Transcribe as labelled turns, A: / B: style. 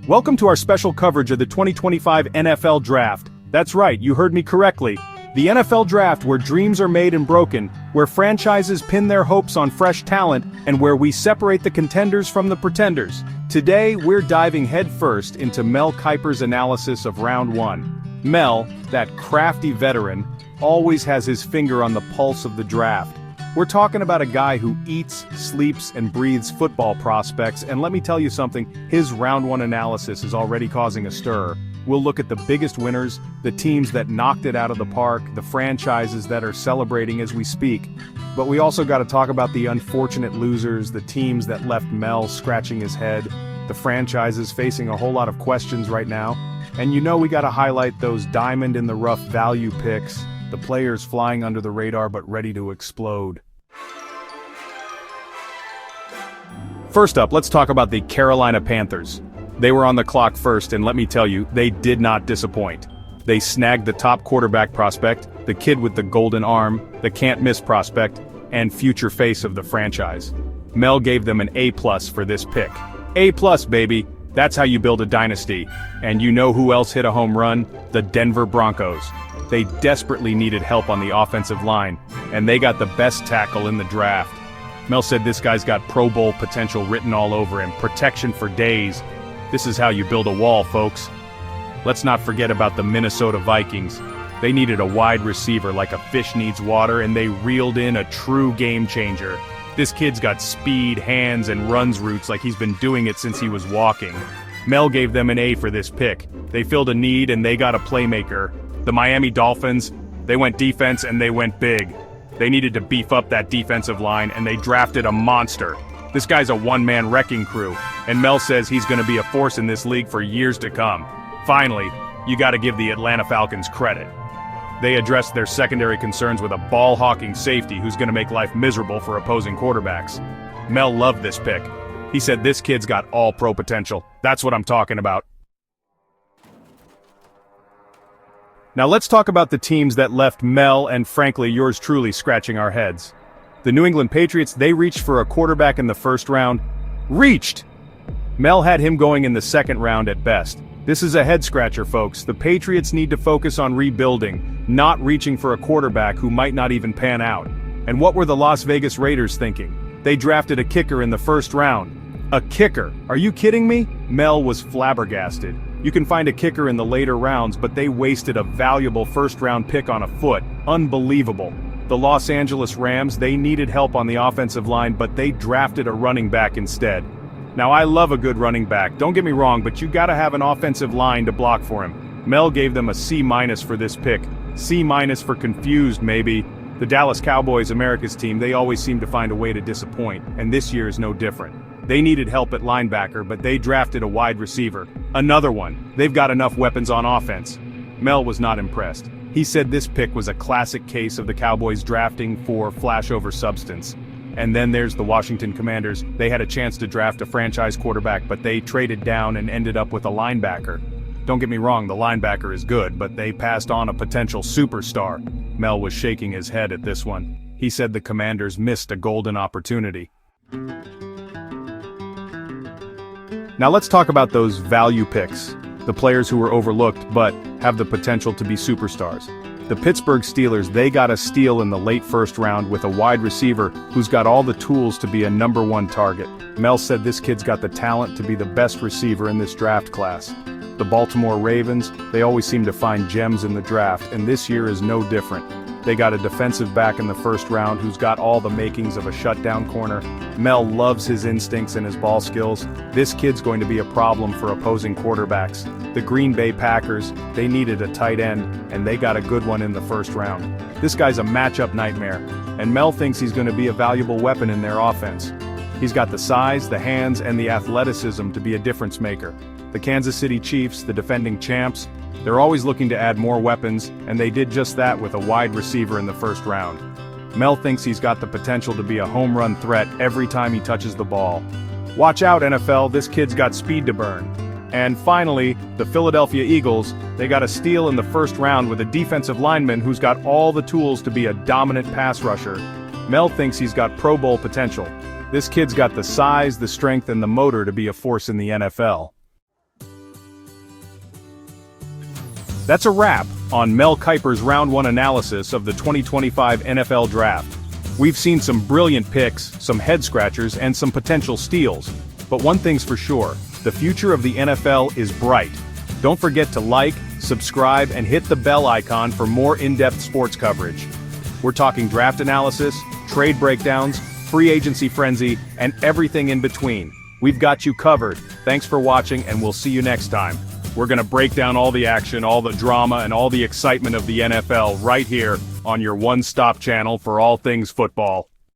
A: Welcome to our special coverage of the 2025 NFL Draft. That's right, you heard me correctly. The NFL Draft, where dreams are made and broken, where franchises pin their hopes on fresh talent, and where we separate the contenders from the pretenders. Today, we're diving headfirst into Mel Kiper's analysis of Round 1. Mel, that crafty veteran, always has his finger on the pulse of the draft. We're talking about a guy who eats, sleeps, and breathes football prospects, and let me tell you something, his Round 1 analysis is already causing a stir. We'll look at the biggest winners, the teams that knocked it out of the park, the franchises that are celebrating as we speak. But we also got to talk about the unfortunate losers, the teams that left Mel scratching his head, the franchises facing a whole lot of questions right now. And you know we got to highlight those diamond-in-the-rough value picks, the players flying under the radar but ready to explode. First up, let's talk about the Carolina Panthers. They were on the clock first, and let me tell you, they did not disappoint. They snagged the top quarterback prospect, the kid with the golden arm, the can't-miss prospect, and future face of the franchise. Mel gave them an A+ for this pick. A+, baby. That's how you build a dynasty. And you know who else hit a home run? The Denver Broncos. They desperately needed help on the offensive line, and they got the best tackle in the draft. Mel said this guy's got Pro Bowl potential written all over him, protection for days. This is how you build a wall, folks. Let's not forget about the Minnesota Vikings. They needed a wide receiver like a fish needs water, and they reeled in a true game changer. This kid's got speed, hands, and runs routes like he's been doing it since he was walking. Mel gave them an A for this pick. They filled a need and they got a playmaker. The Miami Dolphins, they went defense and they went big. They needed to beef up that defensive line and they drafted a monster. This guy's a one-man wrecking crew, and Mel says he's going to be a force in this league for years to come. Finally, you got to give the Atlanta Falcons credit. They addressed their secondary concerns with a ball-hawking safety who's going to make life miserable for opposing quarterbacks. Mel loved this pick. He said this kid's got all-pro potential. That's what I'm talking about. Now let's talk about the teams that left Mel and frankly yours truly scratching our heads. The New England Patriots, they reached for a quarterback in the first round. Reached! Mel had him going in the second round at best. This is a head-scratcher, folks. The Patriots need to focus on rebuilding, not reaching for a quarterback who might not even pan out. And what were the Las Vegas Raiders thinking? They drafted a kicker in the first round. A kicker? Are you kidding me? Mel was flabbergasted. You can find a kicker in the later rounds, but they wasted a valuable first-round pick on a foot. Unbelievable. The Los Angeles Rams, they needed help on the offensive line, but they drafted a running back instead. Now I love a good running back, don't get me wrong, but you gotta have an offensive line to block for him. Mel gave them a C- for this pick. C- for confused, maybe. The Dallas Cowboys, America's team, they always seem to find a way to disappoint, and this year is no different. They needed help at linebacker, but they drafted a wide receiver. Another one. They've got enough weapons on offense. Mel was not impressed. He said this pick was a classic case of the Cowboys drafting for flash over substance. And then there's the Washington Commanders. They had a chance to draft a franchise quarterback, but they traded down and ended up with a linebacker. Don't get me wrong, the linebacker is good, but they passed on a potential superstar. Mel was shaking his head at this one. He said the Commanders missed a golden opportunity. Now let's talk about those value picks, the players who were overlooked but have the potential to be superstars. The Pittsburgh Steelers, they got a steal in the late first round with a wide receiver who's got all the tools to be a #1 target. Mel said this kid's got the talent to be the best receiver in this draft class. The Baltimore Ravens, they always seem to find gems in the draft, and this year is no different. They got a defensive back in the first round who's got all the makings of a shutdown corner. Mel loves his instincts and his ball skills. This kid's going to be a problem for opposing quarterbacks. The Green Bay Packers, they needed a tight end, and they got a good one in the first round. This guy's a matchup nightmare, and Mel thinks he's going to be a valuable weapon in their offense. He's got the size, the hands, and the athleticism to be a difference maker. The Kansas City Chiefs, the defending champs, they're always looking to add more weapons, and they did just that with a wide receiver in the first round. Mel thinks he's got the potential to be a home run threat every time he touches the ball. Watch out, NFL, this kid's got speed to burn. And finally, the Philadelphia Eagles, they got a steal in the first round with a defensive lineman who's got all the tools to be a dominant pass rusher. Mel thinks he's got Pro Bowl potential. This kid's got the size, the strength, and the motor to be a force in the NFL. That's a wrap on Mel Kiper's Round 1 analysis of the 2025 NFL Draft. We've seen some brilliant picks, some head-scratchers, and some potential steals. But one thing's for sure, the future of the NFL is bright. Don't forget to like, subscribe, and hit the bell icon for more in-depth sports coverage. We're talking draft analysis, trade breakdowns, free agency frenzy, and everything in between. We've got you covered. Thanks for watching, and we'll see you next time. We're gonna break down all the action, all the drama, and all the excitement of the NFL right here on your one-stop channel for all things football.